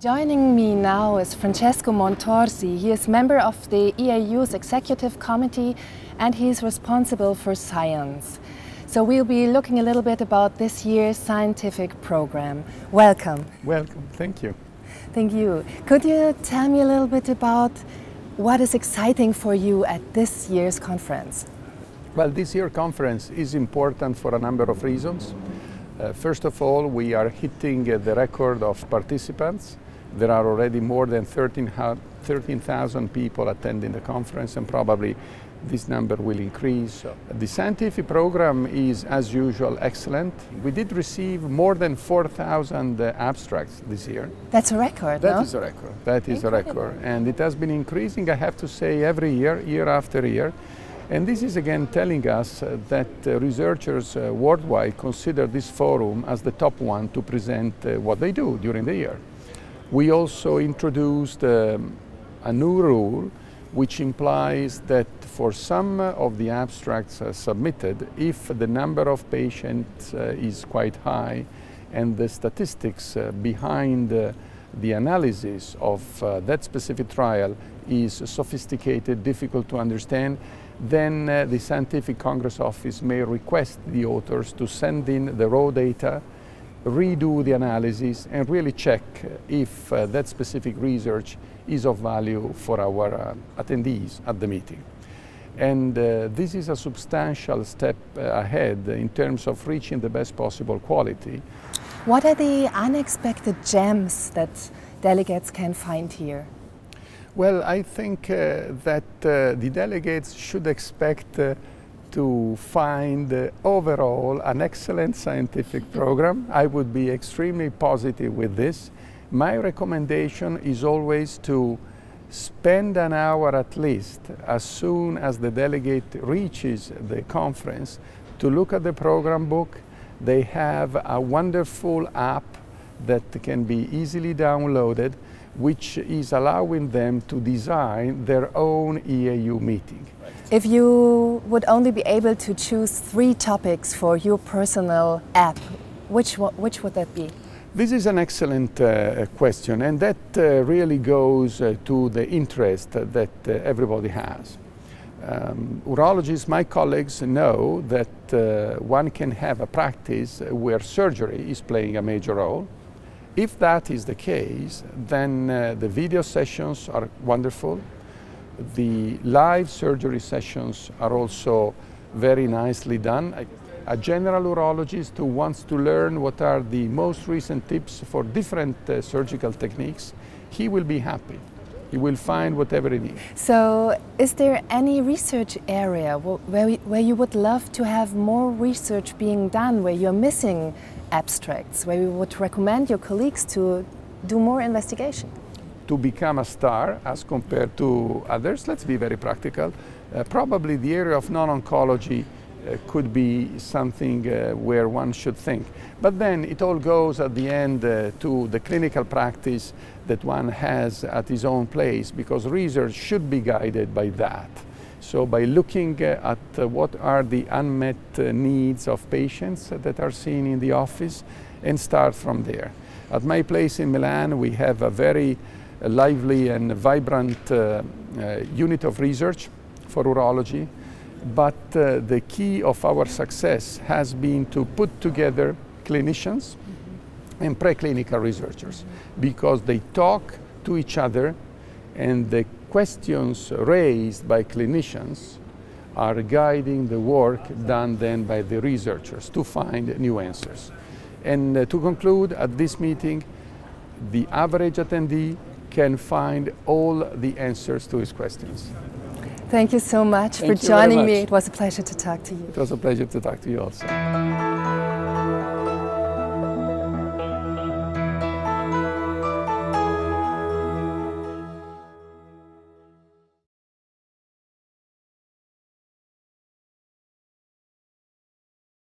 Joining me now is Francesco Montorsi. He is member of the EAU's Executive Committee and he is responsible for science. So we'll be looking a little bit about this year's scientific program. Welcome. Welcome, thank you. Thank you. Could you tell me a little bit about what is exciting for you at this year's conference? Well, this year's conference is important for a number of reasons. First of all, we are hitting the record of participants. There are already more than 13,000 people attending the conference, and probably this number will increase. The scientific program is, as usual, excellent. We did receive more than 4,000 abstracts this year. That's a record, That is a record. That is a record. And it has been increasing, I have to say, every year, year after year. And this is again telling us that researchers worldwide consider this forum as the top one to present what they do during the year. We also introduced a new rule which implies that for some of the abstracts submitted, if the number of patients is quite high and the statistics behind the analysis of that specific trial is sophisticated, difficult to understand, then the Scientific Congress Office may request the authors to send in the raw data, redo the analysis, and really check if that specific research is of value for our attendees at the meeting. And this is a substantial step ahead in terms of reaching the best possible quality. What are the unexpected gems that delegates can find here? Well, I think that the delegates should expect to find overall an excellent scientific program. I would be extremely positive with this. My recommendation is always to spend an hour at least as soon as the delegate reaches the conference to look at the program book. They have a wonderful app that can be easily downloaded, which is allowing them to design their own EAU meeting. If you would only be able to choose 3 topics for your personal app, which would that be? This is an excellent question, and that really goes to the interest that everybody has. Urologists, my colleagues, know that one can have a practice where surgery is playing a major role. If that is the case, then the video sessions are wonderful. The live surgery sessions are also very nicely done. A general urologist who wants to learn what are the most recent tips for different surgical techniques, he will be happy. He will find whatever he needs. So, is there any research area where you would love to have more research being done, where you're missing abstracts, where you would recommend your colleagues to do more investigation? To become a star as compared to others, let's be very practical. Probably the area of non-oncology could be something where one should think. But then it all goes at the end to the clinical practice that one has at his own place, because research should be guided by that. So by looking at what are the unmet needs of patients that are seen in the office and start from there. At my place in Milan, we have a very lively and vibrant unit of research for urology. But the key of our success has been to put together clinicians and preclinical researchers, because they talk to each other and the questions raised by clinicians are guiding the work done then by the researchers to find new answers. And to conclude, at this meeting, the average attendee can find all the answers to his questions. Thank you so much for joining me. It was a pleasure to talk to you. It was a pleasure to talk to you also.